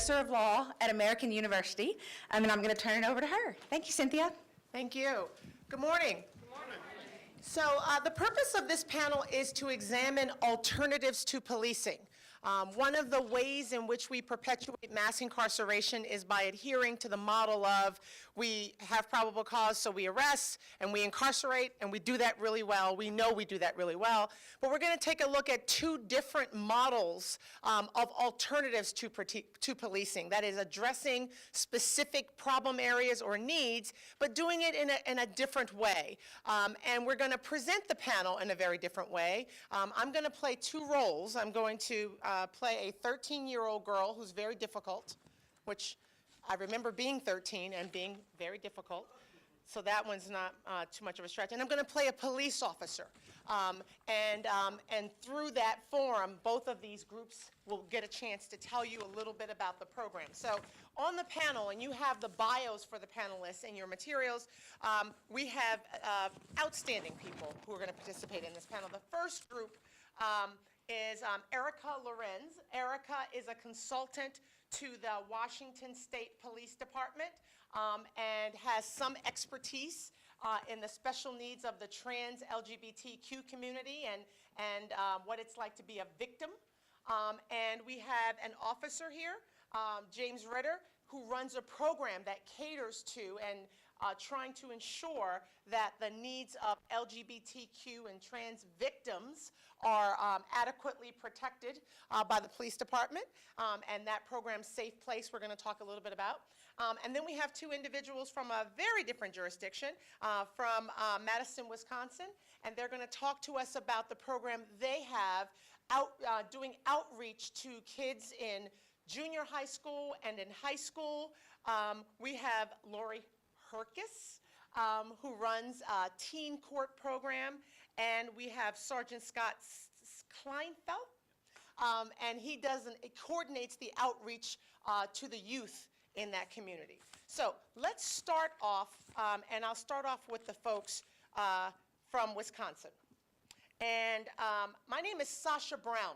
professor of law at American University, and I'm going to turn it over to her. Thank you, Cynthia. Thank you. Good morning. Good morning. So the purpose of this panel is to examine alternatives to policing. One of the ways in which we perpetuate mass incarceration is by adhering to the model of we have probable cause, so we arrest and we incarcerate, and we do that really well. We know we do that really well. But we're going to take a look at two different models of alternatives to policing. That is addressing specific problem areas or needs, but doing it in a different way. And we're going to present the panel in a very different way. I'm going to play two roles. I'm going to play a 13-year-old girl who's very difficult, which I remember being 13 and being very difficult. So that one's not too much of a stretch. And I'm going to play a police officer. And through that forum, both of these groups will get a chance to tell you a little bit about the program. So on the panel, and you have the bios for the panelists in your materials, we have outstanding people who are going to participate in this panel. The first group is Erica Lorenz. Erica is a consultant to the Washington State Police Department and has some expertise in the special needs of the trans LGBTQ community and what it's like to be a victim. And we have an officer here, James Ritter, who runs a program that caters to and trying to ensure that the needs of LGBTQ and trans victims are adequately protected by the police department, and that program, Safe Place, we're going to talk a little bit about. And then we have two individuals from a very different jurisdiction, from Madison, Wisconsin, and they're going to talk to us about the program they have doing outreach to kids in junior high school and in high school. We have Lori Herkis, who runs a teen court program, and we have Sergeant Scott Kleinfeld, and he coordinates the outreach to the youth in that community. So let's start off, and I'll start off with the folks from Wisconsin. And my name is Sasha Brown.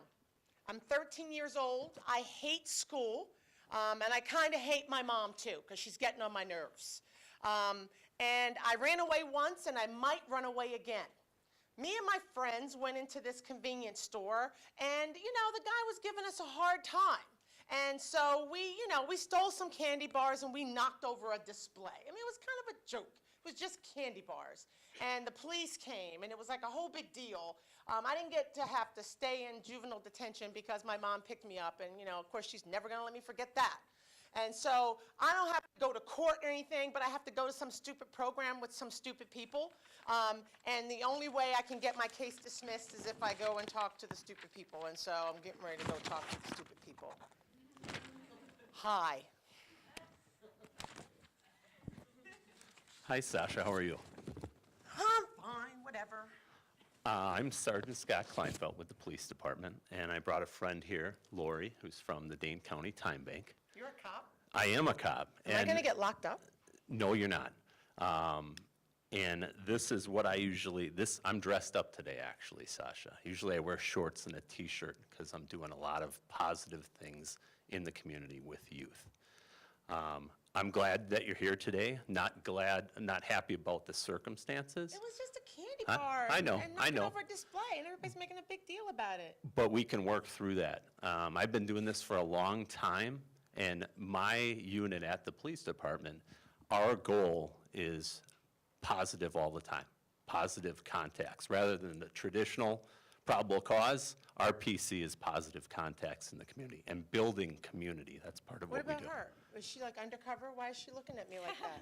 I'm 13 years old. I hate school, and I kind of hate my mom too, because she's getting on my nerves. And I ran away once, and I might run away again. Me and my friends went into this convenience store, and, you know, the guy was giving us a hard time. And so we stole some candy bars, and we knocked over a display. I mean, it was kind of a joke. It was just candy bars. And the police came, and it was like a whole big deal. I didn't get to have to stay in juvenile detention because my mom picked me up, and, you know, of course, she's never going to let me forget that. And so I don't have to go to court or anything, but I have to go to some stupid program with some stupid people. And the only way I can get my case dismissed is if I go and talk to the stupid people. And so I'm getting ready to go talk to the stupid people. Hi. Hi, Sasha. How are you? I'm fine, whatever. I'm Sergeant Scott Kleinfeld with the police department, and I brought a friend here, Lori, who's from the Dane County Time Bank. You're a cop? I am a cop. Am I going to get locked up? No, you're not. And this is what I'm dressed up today, actually, Sasha. Usually I wear shorts and a t-shirt because I'm doing a lot of positive things in the community with youth. I'm glad that you're here today. Not happy about the circumstances. It was just a candy bar. I know. And over a display, and everybody's making a big deal about it. But we can work through that. I've been doing this for a long time, and my unit at the police department, our goal is positive all the time, positive contacts. Rather than the traditional probable cause, our PC is positive contacts in the community and building community. That's part of what we do. What about her? Is she like undercover? Why is she looking at me like that?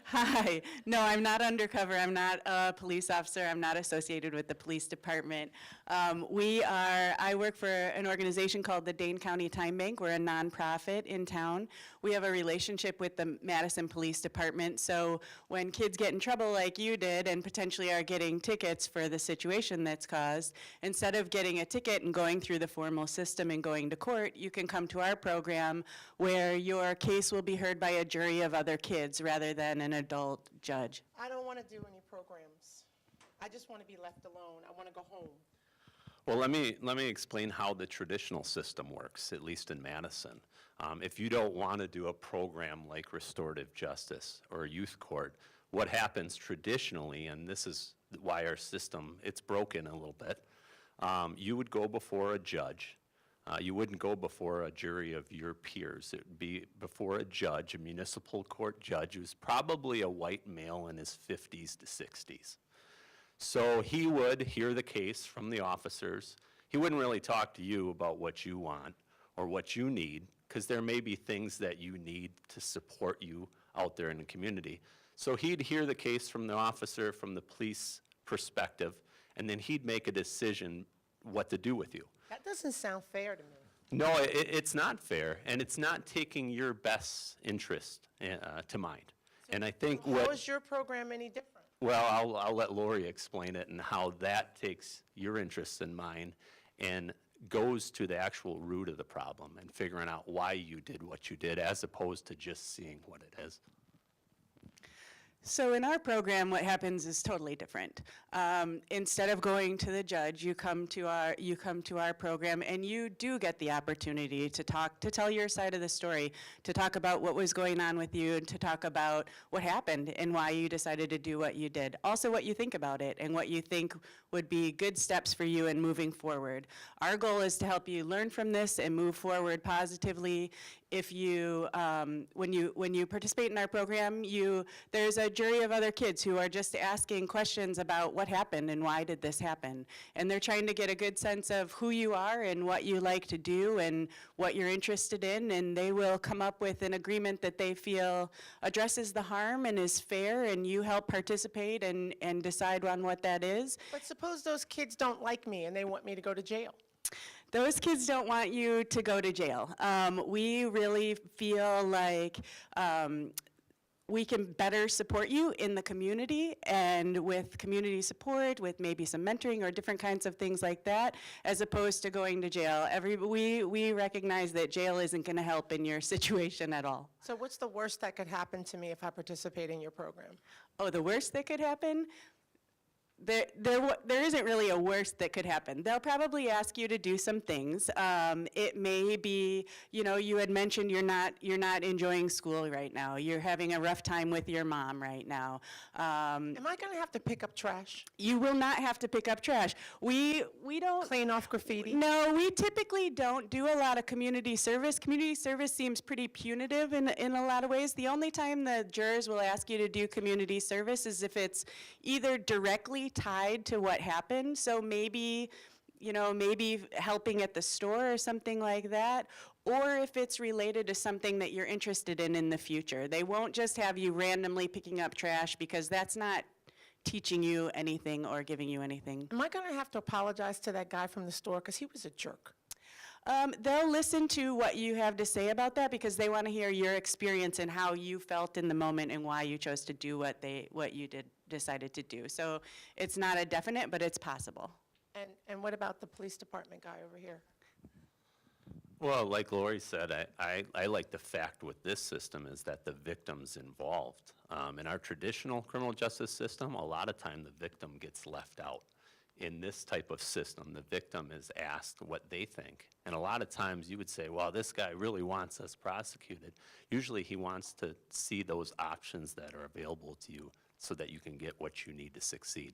Hi. No, I'm not undercover. I'm not a police officer. I'm not associated with the police department. I work for an organization called the Dane County Time Bank. We're a nonprofit in town. We have a relationship with the Madison Police Department. So when kids get in trouble like you did and potentially are getting tickets for the situation that's caused, instead of getting a ticket and going through the formal system and going to court, you can come to our program where your case will be heard by a jury of other kids rather than an adult judge. I don't want to do any programs. I just want to be left alone. I want to go home. Well, let me explain how the traditional system works, at least in Madison. If you don't want to do a program like restorative justice or youth court, what happens traditionally, and this is why our system, it's broken a little bit, you would go before a judge. You wouldn't go before a jury of your peers. It would be before a judge, a municipal court judge, who's probably a white male in his 50s to 60s. So he would hear the case from the officers. He wouldn't really talk to you about what you want or what you need, because there may be things that you need to support you out there in the community. So he'd hear the case from the officer, from the police perspective, and then he'd make a decision what to do with you. That doesn't sound fair to me. No, it's not fair, and it's not taking your best interest to mind. And I think How is your program any different? well, I'll let Lori explain it and how that takes your interests in mind and goes to the actual root of the problem and figuring out why you did what you did as opposed to just seeing what it is. So in our program, what happens is totally different. Instead of going to the judge, you come to our program, and you do get the opportunity to talk, to tell your side of the story, to talk about what was going on with you, and to talk about what happened and why you decided to do what you did. Also, what you think about it and what you think would be good steps for you in moving forward. Our goal is to help you learn from this and move forward positively. If you, when you participate in our program, there's a jury of other kids who are just asking questions about what happened and why did this happen. And they're trying to get a good sense of who you are and what you like to do and what you're interested in, and they will come up with an agreement that they feel addresses the harm and is fair, and you help participate and decide on what that is. But suppose those kids don't like me and they want me to go to jail. Those kids don't want you to go to jail. We really feel like we can better support you in the community, and with community support, with maybe some mentoring or different kinds of things like that, as opposed to going to jail. We recognize that jail isn't going to help in your situation at all. So what's the worst that could happen to me if I participate in your program? Oh, the worst that could happen? There isn't really a worst that could happen. They'll probably ask you to do some things. It may be, you had mentioned you're not enjoying school right now. You're having a rough time with your mom right now. Am I going to have to pick up trash? You will not have to pick up trash. We don't Clean off graffiti? No, we typically don't do a lot of community service. Community service seems pretty punitive in a lot of ways. The only time the jurors will ask you to do community service is if it's either directly tied to what happened. So maybe helping at the store or something like that, or if it's related to something that you're interested in the future. They won't just have you randomly picking up trash, because that's not teaching you anything or giving you anything. Am I going to have to apologize to that guy from the store because he was a jerk? They'll listen to what you have to say about that, because they want to hear your experience and how you felt in the moment and why you chose to do what you decided to do. So it's not a definite, but it's possible. And what about the police department guy over here? Well, like Lori said, I like the fact with this system is that the victim's involved. In our traditional criminal justice system, a lot of time the victim gets left out. In this type of system, the victim is asked what they think. And a lot of times you would say, well, this guy really wants us prosecuted. Usually he wants to see those options that are available to you so that you can get what you need to succeed.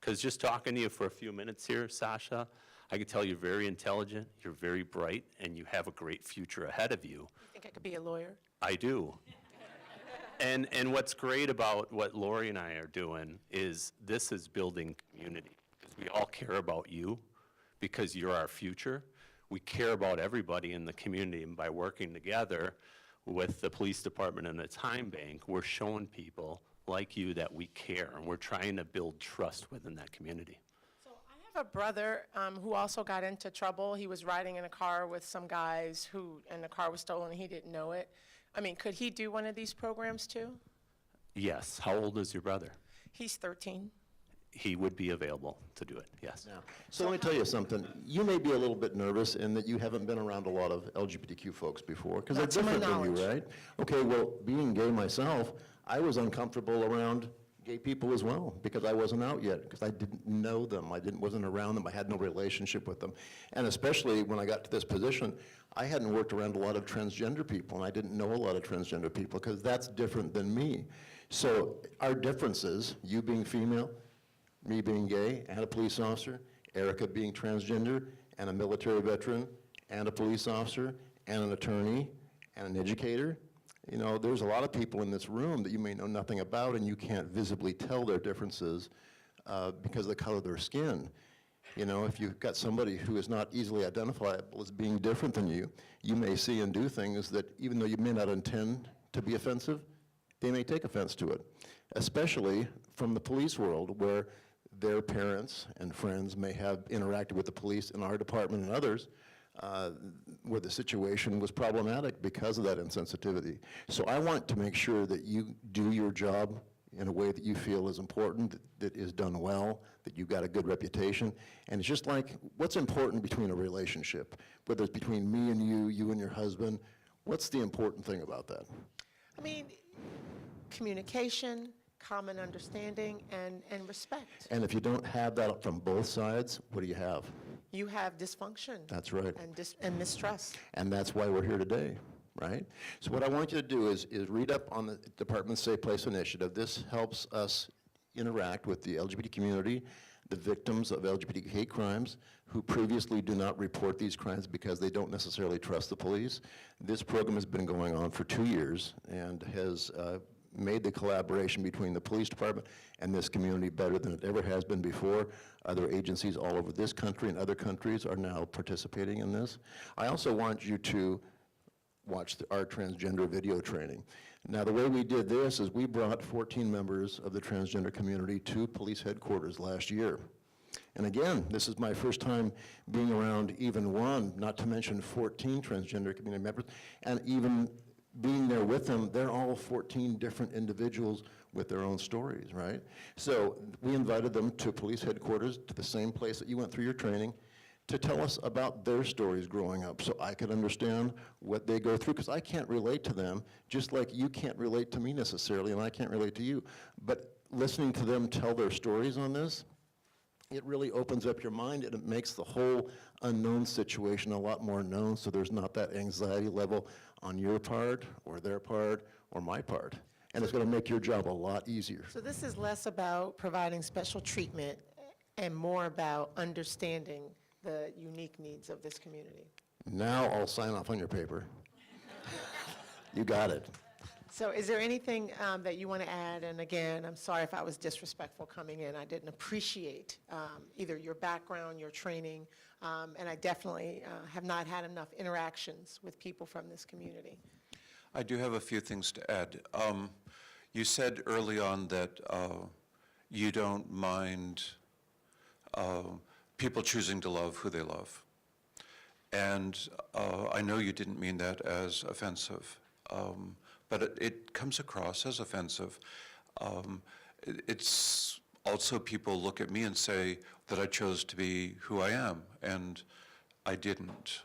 Because just talking to you for a few minutes here, Sasha, I can tell you're very intelligent, you're very bright, and you have a great future ahead of you. You think I could be a lawyer? I do. And what's great about what Lori and I are doing is this is building community. We all care about you because you're our future. We care about everybody in the community, and by working together with the police department and the time bank, we're showing people like you that we care, and we're trying to build trust within that community. So I have a brother who also got into trouble. He was riding in a car with some guys and the car was stolen and he didn't know it. I mean, could he do one of these programs too? Yes. How old is your brother? He's 13. He would be available to do it, yes. Yeah. So let me tell you something. You may be a little bit nervous in that you haven't been around a lot of LGBTQ folks before, because they're Not to my different than you, knowledge. right? Okay, well, being gay myself, I was uncomfortable around gay people as well, because I wasn't out yet, because I didn't know them, wasn't around them, I had no relationship with them. And especially when I got to this position, I hadn't worked around a lot of transgender people, and I didn't know a lot of transgender people, because that's different than me. So our differences, you being female, me being gay, and a police officer, Erica being transgender, and a military veteran, and a police officer, and an attorney, and an educator. You know, there's a lot of people in this room that you may know nothing about, and you can't visibly tell their differences because of the color of their skin. You know, if you've got somebody who is not easily identifiable as being different than you, you may see and do things that, even though you may not intend to be offensive, they may take offense to it, especially from the police world, where their parents and friends may have interacted with the police in our department and others, where the situation was problematic because of that insensitivity. So I want to make sure that you do your job in a way that you feel is important, that is done well, that you've got a good reputation. And it's just like, what's important between a relationship? Whether it's between me and you and your husband, what's the important thing about that? I mean, communication, common understanding, and respect. And if you don't have that from both sides, what do you have? You have dysfunction. That's right. And mistrust. And that's why we're here today, right? So what I want you to do is read up on the Department's Safe Place Initiative. This helps us interact with the LGBT community, the victims of LGBT hate crimes, who previously do not report these crimes because they don't necessarily trust the police. This program has been going on for 2 years and has made the collaboration between the police department and this community better than it ever has been before. Other agencies all over this country and other countries are now participating in this. I also want you to watch our transgender video training. Now, the way we did this is we brought 14 members of the transgender community to police headquarters last year. And again, this is my first time being around even one, not to mention 14 transgender community members, and even being there with them, they're all 14 different individuals with their own stories, right? So we invited them to police headquarters, to the same place that you went through your training, to tell us about their stories growing up, so I could understand what they go through, because I can't relate to them, just like you can't relate to me necessarily, and I can't relate to you. But listening to them tell their stories on this, it really opens up your mind, and it makes the whole unknown situation a lot more known, so there's not that anxiety level on your part, or their part, or my part. And it's going to make your job a lot easier. So this is less about providing special treatment and more about understanding the unique needs of this community. Now I'll sign off on your paper. You got it. So is there anything that you want to add? And again, I'm sorry if I was disrespectful coming in. I didn't appreciate either your background, your training, and I definitely have not had enough interactions with people from this community. I do have a few things to add. You said early on that you don't mind people choosing to love who they love. And I know you didn't mean that as offensive, but it comes across as offensive. It's also people look at me and say that I chose to be who I am, and I didn't.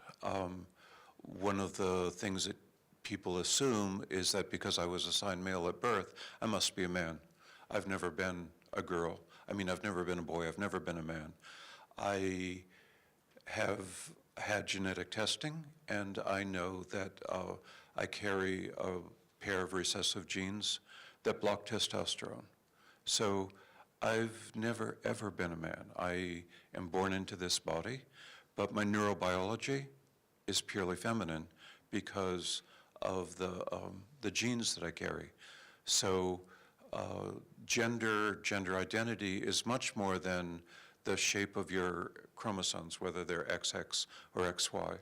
One of the things that people assume is that because I was assigned male at birth, I must be a man. I've never been a girl. I mean, I've never been a boy. I've never been a man. I have had genetic testing, and I know that I carry a pair of recessive genes that block testosterone. So I've never, ever been a man. I am born into this body, but my neurobiology is purely feminine because of the genes that I carry. So gender identity is much more than the shape of your chromosomes, whether they're XX or XY.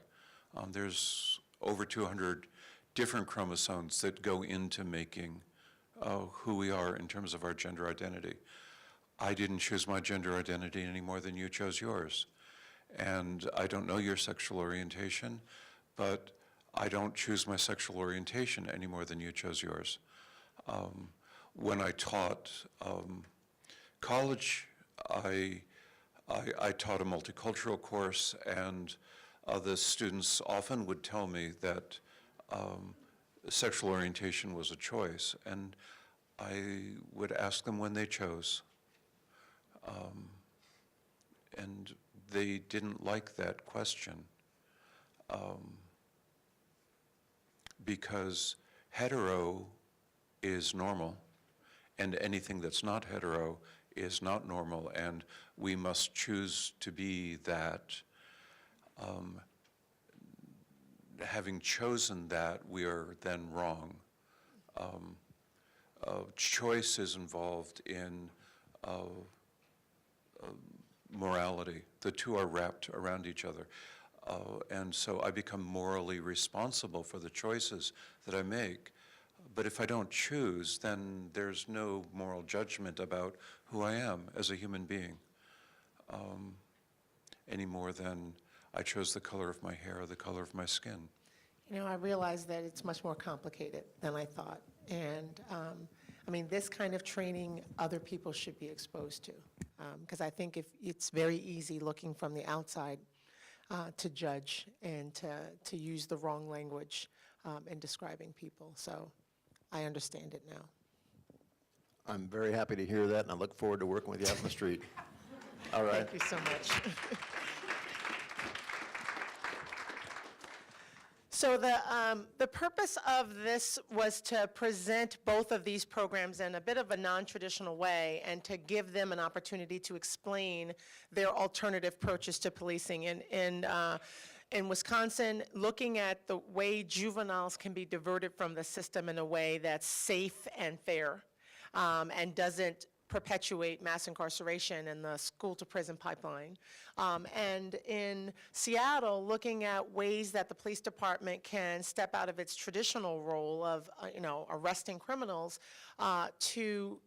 There's over 200 different chromosomes that go into making who we are in terms of our gender identity. I didn't choose my gender identity any more than you chose yours. And I don't know your sexual orientation, but I don't choose my sexual orientation any more than you chose yours. When I taught college, I taught a multicultural course, and the students often would tell me that sexual orientation was a choice. And I would ask them when they chose. And they didn't like that question. Because hetero is normal, and anything that's not hetero is not normal, and we must choose to be that. Having chosen that, we are then wrong. Choice is involved in morality. The two are wrapped around each other. And so I become morally responsible for the choices that I make. But if I don't choose, then there's no moral judgment about who I am as a human being, any more than I chose the color of my hair or the color of my skin. You know, I realize that it's much more complicated than I thought. And, I mean, this kind of training other people should be exposed to. Because I think if it's very easy looking from the outside to judge and to use the wrong language in describing people. So I understand it now. I'm very happy to hear that, and I look forward to working with you out on the street. All right. Thank you so much. So the purpose of this was to present both of these programs in a bit of a non-traditional way and to give them an opportunity to explain their alternative approaches to policing. In Wisconsin, looking at the way juveniles can be diverted from the system in a way that's safe and fair and doesn't perpetuate mass incarceration and the school-to-prison pipeline. And in Seattle, looking at ways that the police department can step out of its traditional role of, arresting criminals to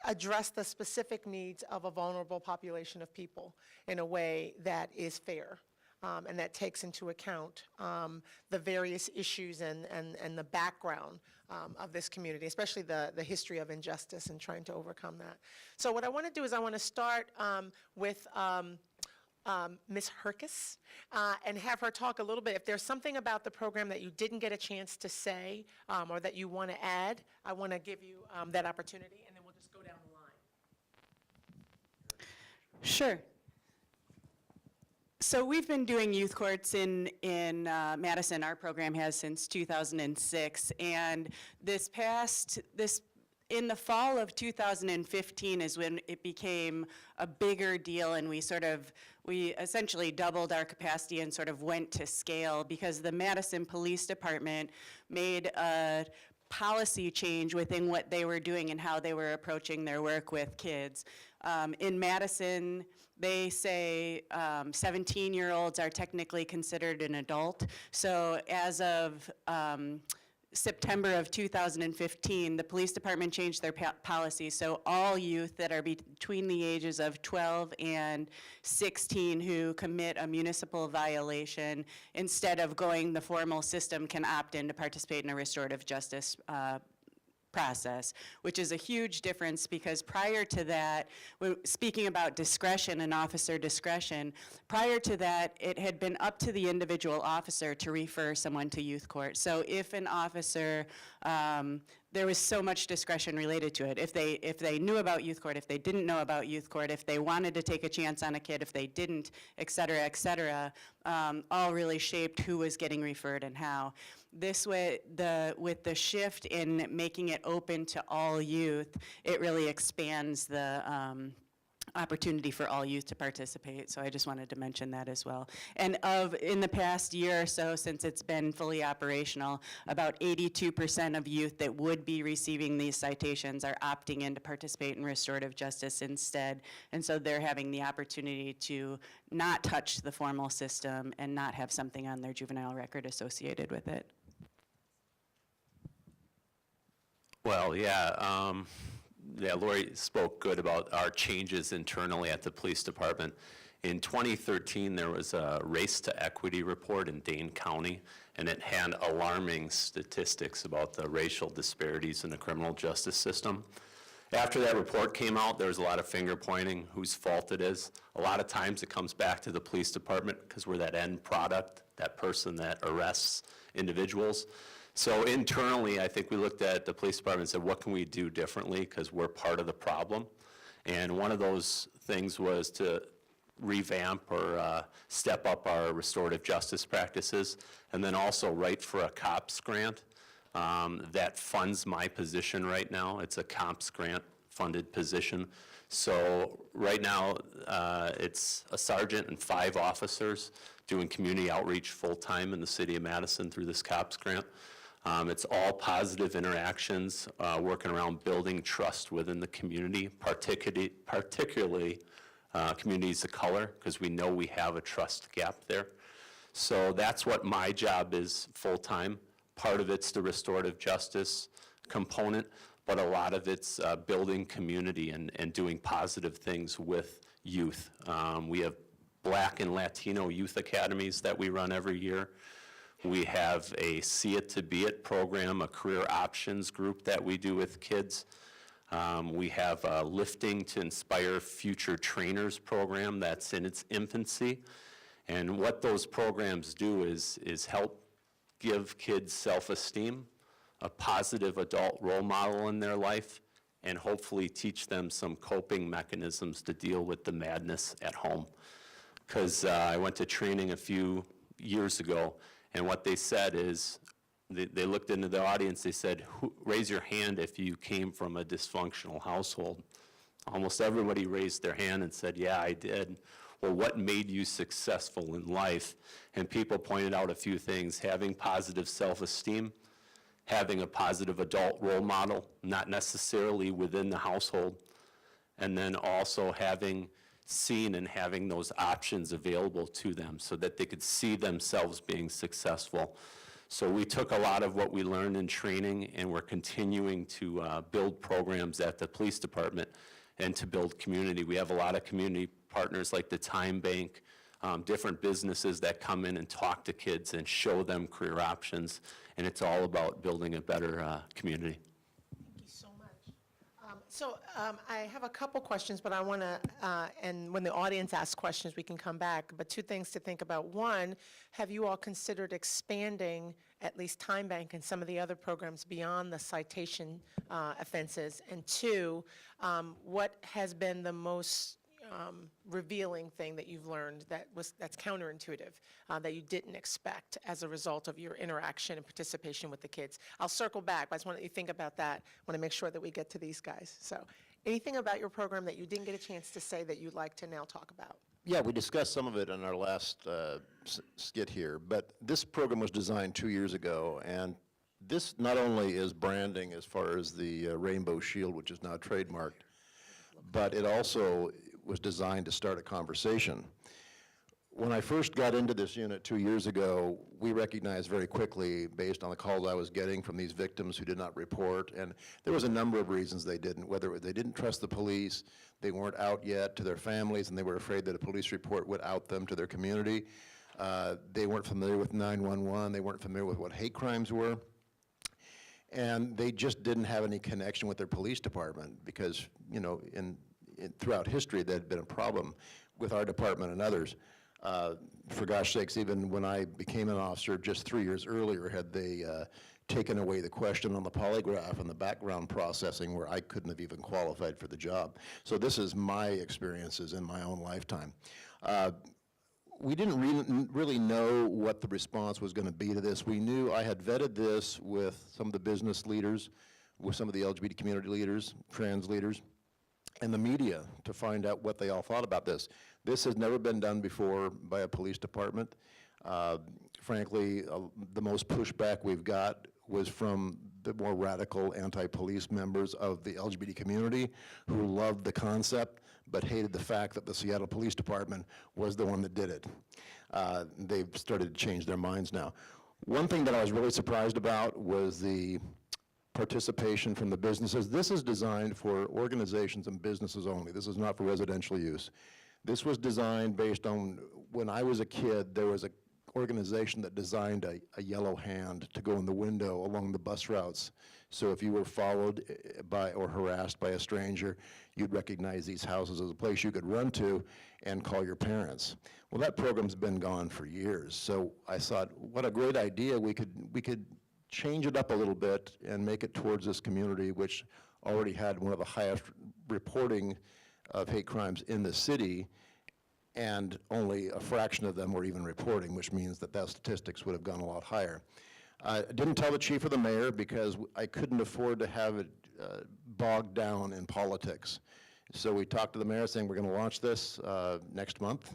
address the specific needs of a vulnerable population of people in a way that is fair. And that takes into account the various issues and the background of this community, especially the history of injustice and trying to overcome that. So what I want to do is I want to start with Ms. Herkes and have her talk a little bit. If there's something about the program that you didn't get a chance to say or that you want to add, I want to give you that opportunity, and then we'll just go down the line. Sure. So we've been doing youth courts in Madison. Our program has since 2006, and in the fall of 2015 is when it became a bigger deal, and we essentially doubled our capacity and sort of went to scale because the Madison Police Department made a policy change within what they were doing and how they were approaching their work with kids. In Madison, they say 17-year-olds are technically considered an adult. So as of September of 2015, the police department changed their policy. So all youth that are between the ages of 12 and 16 who commit a municipal violation, instead of going the formal system, can opt in to participate in a restorative justice process, which is a huge difference because prior to that, speaking about discretion and officer discretion, prior to that, it had been up to the individual officer to refer someone to youth court. So if an officer, there was so much discretion related to it. If they knew about youth court, if they didn't know about youth court, if they wanted to take a chance on a kid, if they didn't, et cetera, all really shaped who was getting referred and how. This way, with the shift in making it open to all youth, it really expands the opportunity for all youth to participate. So I just wanted to mention that as well. And in the past year or so, since it's been fully operational, about 82% of youth that would be receiving these citations are opting in to participate in restorative justice instead. And so they're having the opportunity to not touch the formal system and not have something on their juvenile record associated with it. Well, yeah, Lori spoke good about our changes internally at the police department. In 2013, there was a Race to Equity report in Dane County, and it had alarming statistics about the racial disparities in the criminal justice system. After that report came out, there was a lot of finger pointing, whose fault it is. A lot of times it comes back to the police department because we're that end product, that person that arrests individuals. So internally, I think we looked at the police department and said, what can we do differently? Because we're part of the problem. And one of those things was to revamp or step up our restorative justice practices, and then also write for a COPS grant that funds my position right now. It's a COPS grant funded position. So right now, it's a sergeant and 5 officers doing community outreach full-time in the city of Madison through this COPS grant. It's all positive interactions, working around building trust within the community, particularly communities of color, because we know we have a trust gap there. So that's what my job is full-time. Part of it's the restorative justice component, but a lot of it's building community and doing positive things with youth. We have Black and Latino youth academies that we run every year. We have a See It to Be It program, a career options group that we do with kids. We have a Lifting to Inspire Future Trainers program that's in its infancy. And what those programs do is help give kids self-esteem, a positive adult role model in their life, and hopefully teach them some coping mechanisms to deal with the madness at home. Because I went to training a few years ago, and what they said is, they looked into the audience, they said, raise your hand if you came from a dysfunctional household. Almost everybody raised their hand and said, yeah, I did. Well, what made you successful in life? And people pointed out a few things: having positive self-esteem, having a positive adult role model, not necessarily within the household, and then also having seen and having those options available to them so that they could see themselves being successful. So we took a lot of what we learned in training, and we're continuing to build programs at the police department and to build community. We have a lot of community partners like the Time Bank, different businesses that come in and talk to kids and show them career options, and it's all about building a better community. Thank you so much. I have a couple questions, but I want to, and when the audience asks questions, we can come back. But 2 things to think about. One, have you all considered expanding at least Time Bank and some of the other programs beyond the citation offenses? And 2, what has been the most revealing thing that you've learned that's counterintuitive, that you didn't expect as a result of your interaction and participation with the kids? I'll circle back, but I just want you to think about that. I want to make sure that we get to these guys. So anything about your program that you didn't get a chance to say that you'd like to now talk about? Yeah, we discussed some of it in our last skit here, but this program was designed 2 years ago, and this not only is branding as far as the rainbow shield, which is now trademarked, but it also was designed to start a conversation. When I first got into this unit 2 years ago, we recognized very quickly, based on the calls I was getting from these victims who did not report, and there was a number of reasons they didn't, whether they didn't trust the police, they weren't out yet to their families, and they were afraid that a police report would out them to their community. They weren't familiar with 911, they weren't familiar with what hate crimes were, and they just didn't have any connection with their police department because, you know, throughout history, that had been a problem with our department and others. For gosh sakes, even when I became an officer just 3 years earlier, had they taken away the question on the polygraph and the background processing where I couldn't have even qualified for the job. So this is my experiences in my own lifetime. We didn't really know what the response was going to be to this. We knew I had vetted this with some of the business leaders, with some of the LGBT community leaders, trans leaders, and the media to find out what they all thought about this. This has never been done before by a police department. Frankly, the most pushback we've got was from the more radical anti-police members of the LGBT community who loved the concept but hated the fact that the Seattle Police Department was the one that did it. They've started to change their minds now. One thing that I was really surprised about was the participation from the businesses. This is designed for organizations and businesses only. This is not for residential use. This was designed based on, when I was a kid, there was an organization that designed a yellow hand to go in the window along the bus routes. So if you were followed by or harassed by a stranger, you'd recognize these houses as a place you could run to and call your parents. Well, that program's been gone for years. So I thought, what a great idea. We could change it up a little bit and make it towards this community, which already had one of the highest reporting of hate crimes in the city, and only a fraction of them were even reporting, which means that that statistics would have gone a lot higher. I didn't tell the chief or the mayor because I couldn't afford to have it bogged down in politics. So we talked to the mayor saying, we're going to launch this next month,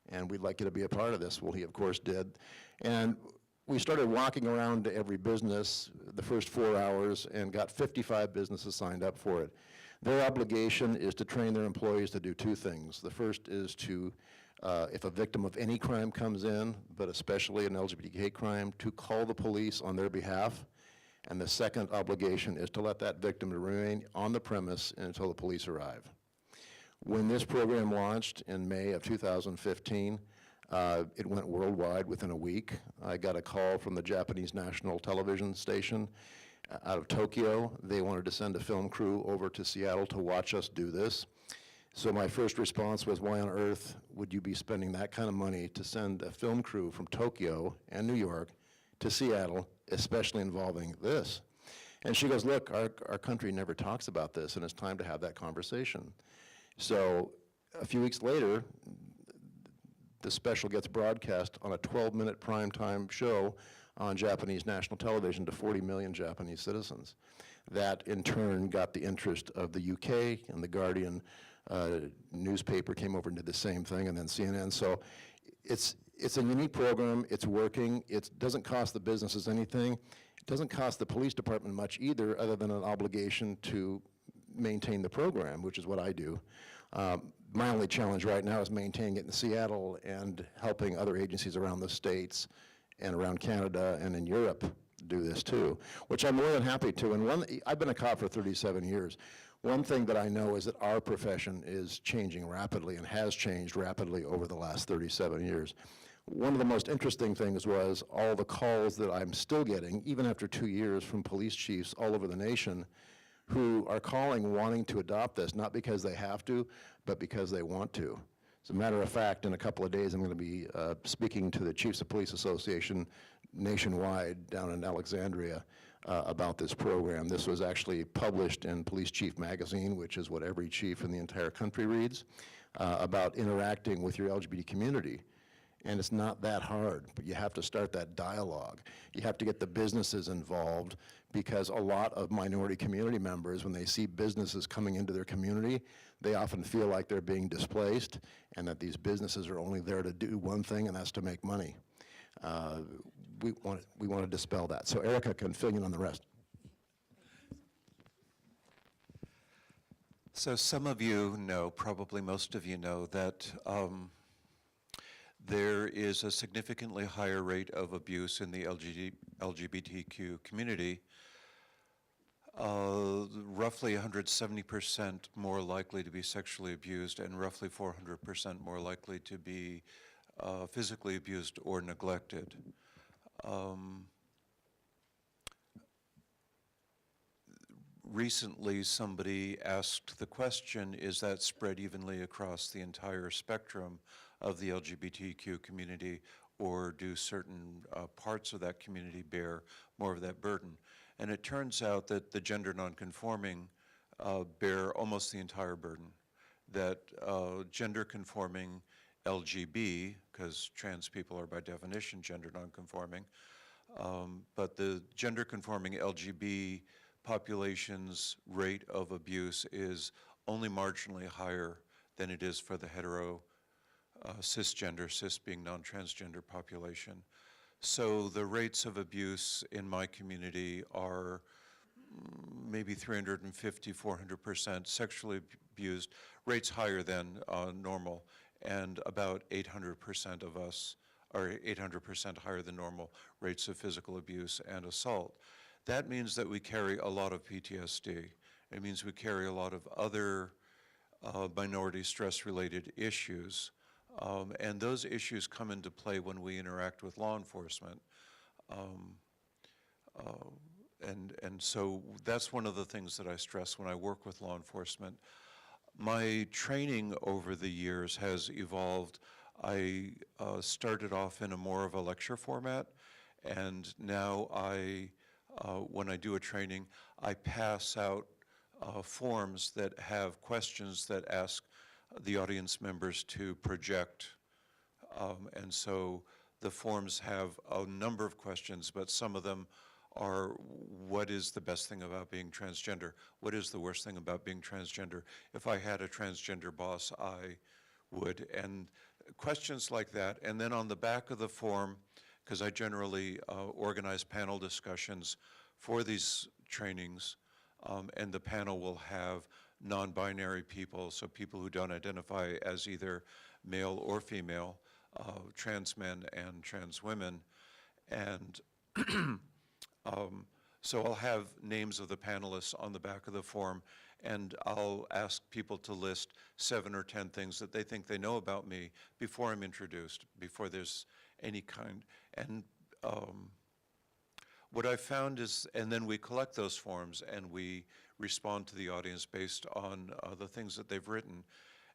and we'd like you to be a part of this. Well, he of course did. And we started walking around to every business the first 4 hours and got 55 businesses signed up for it. Their obligation is to train their employees to do two things. The first is to, if a victim of any crime comes in, but especially an LGBT hate crime, to call the police on their behalf. And the second obligation is to let that victim remain on the premise until the police arrive. When this program launched in May of 2015, it went worldwide within a week. I got a call from the Japanese national television station out of Tokyo. They wanted to send a film crew over to Seattle to watch us do this. So my first response was, why on earth would you be spending that kind of money to send a film crew from Tokyo and New York to Seattle, especially involving this? And she goes, look, our country never talks about this, and it's time to have that conversation. So a few weeks later, the special gets broadcast on a 12-minute primetime show on Japanese national television to 40 million Japanese citizens. That, in turn, got the interest of the UK, and the Guardian newspaper came over and did the same thing, and then CNN. So it's a unique program. It's working. It doesn't cost the businesses anything. It doesn't cost the police department much either, other than an obligation to maintain the program, which is what I do. My only challenge right now is maintaining it in Seattle and helping other agencies around the States and around Canada and in Europe do this too, which I'm more than happy to. And I've been a cop for 37 years. One thing that I know is that our profession is changing rapidly and has changed rapidly over the last 37 years. One of the most interesting things was all the calls that I'm still getting, even after 2 years, from police chiefs all over the nation who are calling wanting to adopt this, not because they have to, but because they want to. As a matter of fact, in a couple of days, I'm going to be speaking to the Chiefs of Police Association nationwide down in Alexandria about this program. This was actually published in Police Chief Magazine, which is what every chief in the entire country reads, about interacting with your LGBT community. And it's not that hard, but you have to start that dialogue. You have to get the businesses involved, because a lot of minority community members, when they see businesses coming into their community, they often feel like they're being displaced, and that these businesses are only there to do one thing, and that's to make money. We want to dispel that. So Erica can fill in on the rest. So some of you know, probably most of you know, that there is a significantly higher rate of abuse in the LGBTQ community, roughly 170% more likely to be sexually abused, and roughly 400% more likely to be physically abused or neglected. Recently, somebody asked the question, is that spread evenly across the entire spectrum of the LGBTQ community, or do certain parts of that community bear more of that burden? And it turns out that the gender nonconforming bear almost the entire burden. That gender conforming LGB, because trans people are by definition gender nonconforming, but the gender conforming LGB population's rate of abuse is only marginally higher than it is for the hetero cisgender, cis being non-transgender population. So the rates of abuse in my community are maybe 350, 400% sexually abused, rates higher than normal, and about 800% of us are 800% higher than normal rates of physical abuse and assault. That means that we carry a lot of PTSD. It means we carry a lot of other minority stress-related issues. And those issues come into play when we interact with law enforcement. And so that's one of the things that I stress when I work with law enforcement. My training over the years has evolved. I started off in more of a lecture format, and now I when I do a training, I pass out forms that have questions that ask the audience members to project. And so the forms have a number of questions, but some of them are, what is the best thing about being transgender? What is the worst thing about being transgender? If I had a transgender boss, I would. And questions like that. And then on the back of the form, because I generally organize panel discussions for these trainings, and the panel will have non-binary people, so people who don't identify as either male or female, trans men and trans women. And so I'll have names of the panelists on the back of the form, and I'll ask people to list 7 or 10 things that they think they know about me before I'm introduced, before there's any kind. And what I found is, and then we collect those forms and we respond to the audience based on the things that they've written.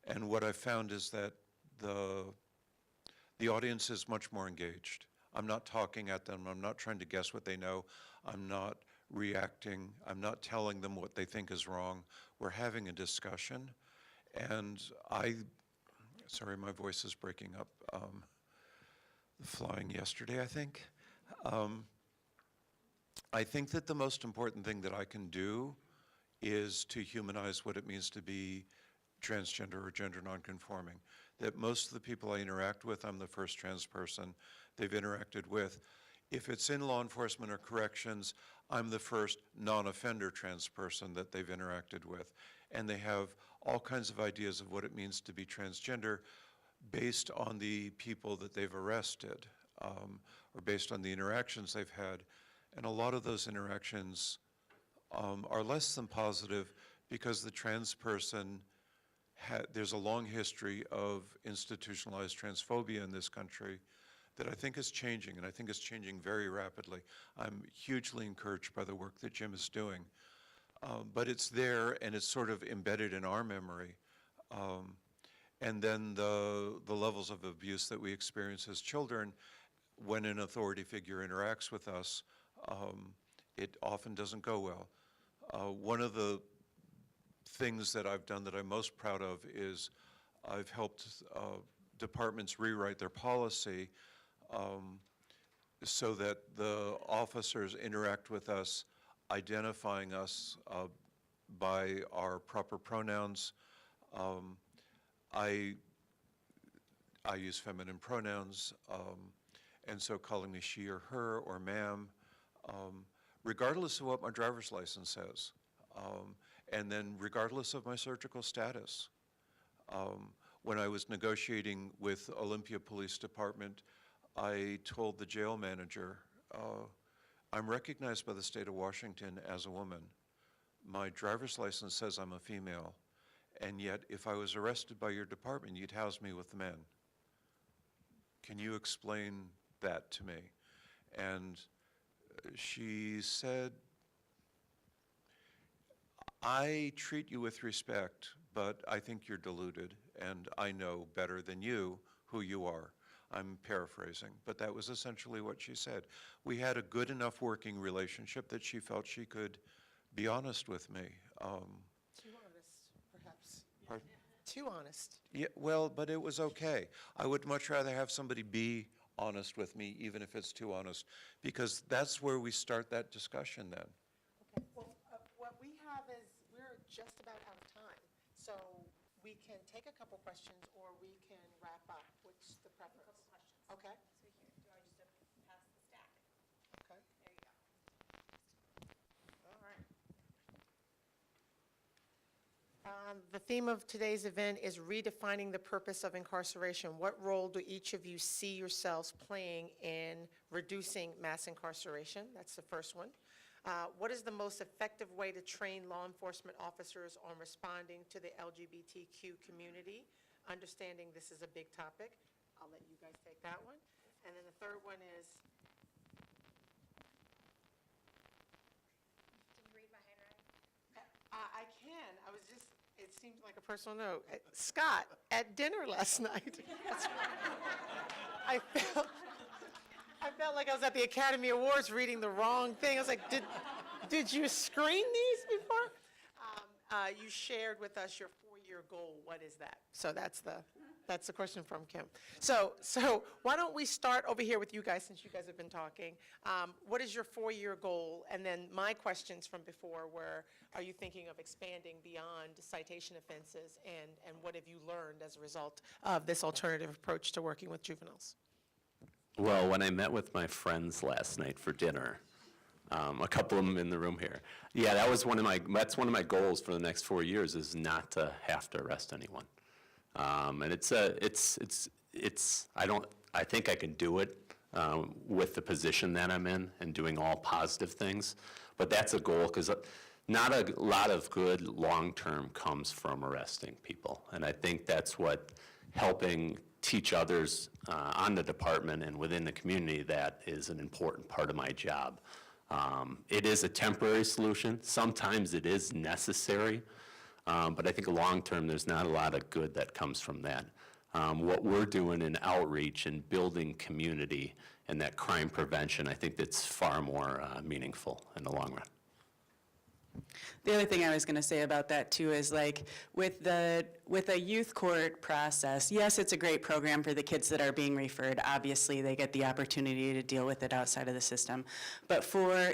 And what I found is that the audience is much more engaged. I'm not talking at them. I'm not trying to guess what they know. I'm not reacting. I'm not telling them what they think is wrong. We're having a discussion. And sorry, my voice is breaking up. Flying yesterday, I think. I think that the most important thing that I can do is to humanize what it means to be transgender or gender nonconforming. That most of the people I interact with, I'm the first trans person they've interacted with. If it's in law enforcement or corrections, I'm the first non-offender trans person that they've interacted with. And they have all kinds of ideas of what it means to be transgender based on the people that they've arrested, or based on the interactions they've had. And a lot of those interactions are less than positive because the trans person, there's a long history of institutionalized transphobia in this country that I think is changing, and I think it's changing very rapidly. I'm hugely encouraged by the work that Jim is doing. But it's there, and it's sort of embedded in our memory. And then the levels of abuse that we experience as children when an authority figure interacts with us, it often doesn't go well. One of the things that I've done that I'm most proud of is I've helped departments rewrite their policy so that the officers interact with us, identifying us by our proper pronouns. I use feminine pronouns, and so calling me she or her or ma'am, regardless of what my driver's license says, and then regardless of my surgical status. When I was negotiating with Olympia Police Department, I told the jail manager, I'm recognized by the state of Washington as a woman. My driver's license says I'm a female, and yet if I was arrested by your department, you'd house me with the men. Can you explain that to me? And she said, I treat you with respect, but I think you're deluded, and I know better than you who you are. I'm paraphrasing, but that was essentially what she said. We had a good enough working relationship that she felt she could be honest with me. Too honest, perhaps. Pardon? Too honest. Yeah, well, but it was okay. I would much rather have somebody be honest with me, even if it's too honest, because that's where we start that discussion then. Okay, well, what we have is, we're just about out of time, so we can take a couple questions or we can wrap up. What's the preference? A couple questions. Okay. So here, do I just pass the stack? Okay. There you go. All right. The theme of today's event is redefining the purpose of incarceration. What role do each of you see yourselves playing in reducing mass incarceration? That's the first one. What is the most effective way to train law enforcement officers on responding to the LGBTQ community? Understanding this is a big topic. I'll let you guys take that one. And then the third one is, Can you read my handwriting? I can. I was just, it seemed like a personal note. Scott, at dinner last night, I felt like I was at the Academy Awards reading the wrong thing. I was like, did you screen these before? You shared with us your 4-year goal. What is that? So that's the question from Kim. So why don't we start over here with you guys, since you guys have been talking. What is your 4-year goal? And then my questions from before were, are you thinking of expanding beyond citation offenses? And what have you learned as a result of this alternative approach to working with juveniles? Well, when I met with my friends last night for dinner, a couple of them in the room here, yeah, that's one of my goals for the next 4 years, is not to have to arrest anyone. And I think I can do it with the position that I'm in and doing all positive things. But that's a goal, because not a lot of good long-term comes from arresting people. And I think that's what helping teach others on the department and within the community, that is an important part of my job. It is a temporary solution. Sometimes it is necessary. But I think long-term, there's not a lot of good that comes from that. What we're doing in outreach and building community and that crime prevention, I think that's far more meaningful in the long run. The other thing I was going to say about that too is, like, with a youth court process, yes, it's a great program for the kids that are being referred. Obviously, they get the opportunity to deal with it outside of the system. But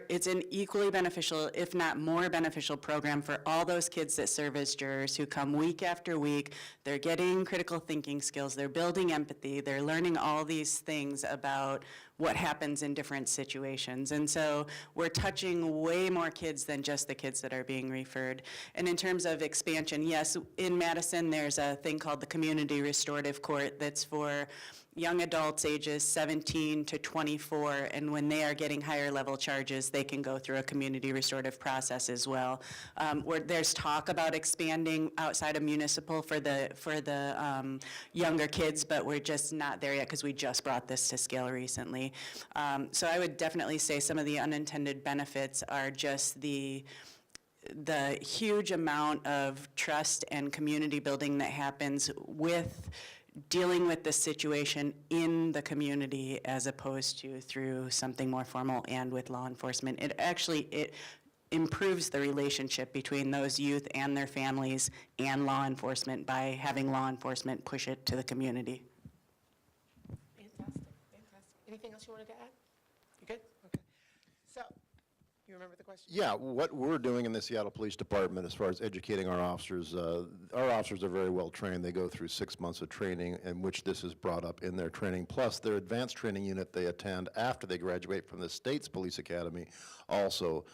it's an equally beneficial, if not more beneficial, program for all those kids that serve as jurors, who come week after week. They're getting critical thinking skills. They're building empathy. They're learning all these things about what happens in different situations. And so we're touching way more kids than just the kids that are being referred. And in terms of expansion, yes, in Madison, there's a thing called the Community Restorative Court that's for young adults ages 17 to 24, and when they are getting higher level charges, they can go through a community restorative process as well. Where there's talk about expanding outside of municipal for the younger kids, but we're just not there yet, because we just brought this to scale recently. So I would definitely say some of the unintended benefits are just the huge amount of trust and community building that happens with dealing with the situation in the community, as opposed to through something more formal and with law enforcement. It improves the relationship between those youth and their families and law enforcement by having law enforcement push it to the community. Fantastic. Anything else you wanted to add? You good? Okay. So, you remember the question? Yeah, what we're doing in the Seattle Police Department as far as educating our officers are very well trained. They go through 6 months of training, in which this is brought up in their training. Plus, their advanced training unit they attend after they graduate from the state's police academy also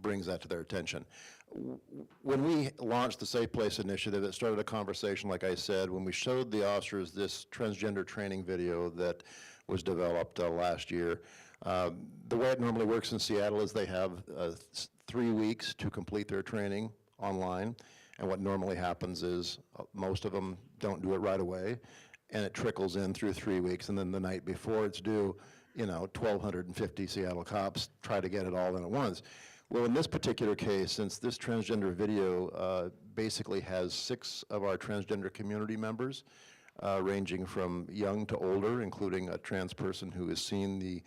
brings that to their attention. When we launched the Safe Place Initiative, it started a conversation, like I said, when we showed the officers this transgender training video that was developed last year. The way it normally works in Seattle is they have 3 weeks to complete their training online, and what normally happens is most of them don't do it right away, and it trickles in through 3 weeks, and then the night before it's due, 1,250 Seattle cops try to get it all in at once. Well, in this particular case, since this transgender video basically has 6 of our transgender community members, ranging from young to older, including a trans person who has seen the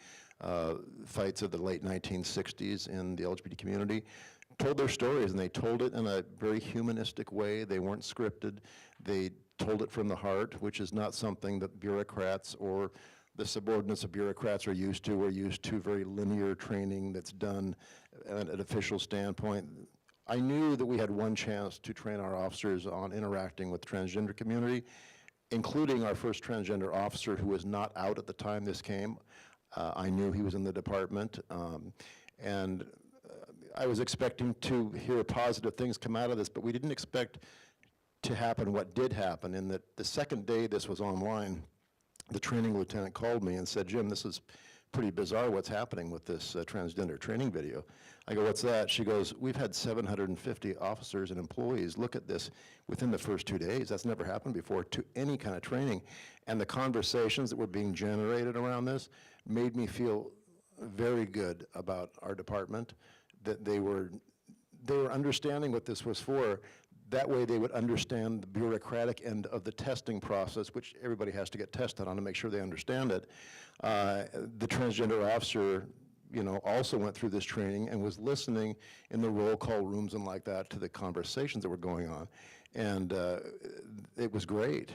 fights of the late 1960s in the LGBT community, told their stories, and they told it in a very humanistic way. They weren't scripted. They told it from the heart, which is not something that bureaucrats or the subordinates of bureaucrats are used to. We're used to very linear training that's done at an official standpoint. I knew that we had one chance to train our officers on interacting with the transgender community, including our first transgender officer, who was not out at the time this came. I knew he was in the department, and I was expecting to hear positive things come out of this, but we didn't expect to happen what did happen, in that the second day this was online, the training lieutenant called me and said, "Jim, this is pretty bizarre what's happening with this transgender training video." I go, "What's that?" She goes, "We've had 750 officers and employees look at this within the first 2 days. That's never happened before to any kind of training." And the conversations that were being generated around this made me feel very good about our department, that they were understanding what this was for. That way they would understand the bureaucratic end of the testing process, which everybody has to get tested on to make sure they understand it. The transgender officer, also went through this training and was listening in the roll call rooms and like that to the conversations that were going on. And it was great.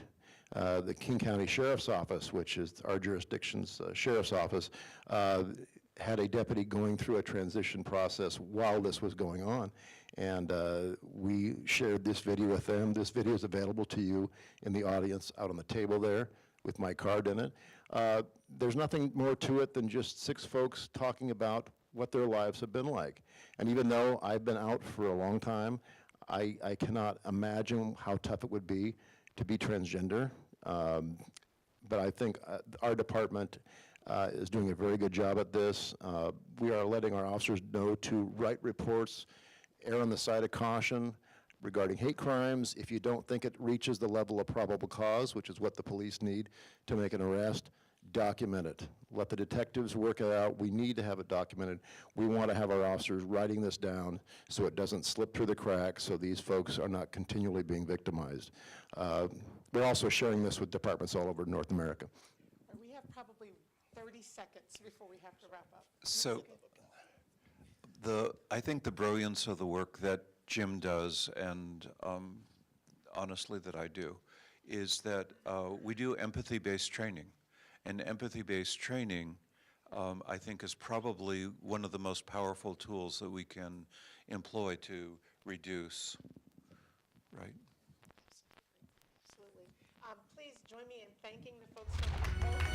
The King County Sheriff's Office, which is our jurisdiction's sheriff's office, had a deputy going through a transition process while this was going on. And we shared this video with them. This video is available to you in the audience out on the table there with my card in it. There's nothing more to it than just 6 folks talking about what their lives have been like. And even though I've been out for a long time, I cannot imagine how tough it would be to be transgender. But I think our department is doing a very good job at this. We are letting our officers know to write reports, err on the side of caution regarding hate crimes. If you don't think it reaches the level of probable cause, which is what the police need to make an arrest, document it. Let the detectives work it out. We need to have it documented. We want to have our officers writing this down so it doesn't slip through the cracks, so these folks are not continually being victimized. We're also sharing this with departments all over North America. We have probably 30 seconds before we have to wrap up. So I think the brilliance of the work that Jim does, and honestly that I do, is that we do empathy-based training. And empathy-based training, I think, is probably one of the most powerful tools that we can employ to reduce, right? Absolutely. Please join me in thanking the folks from the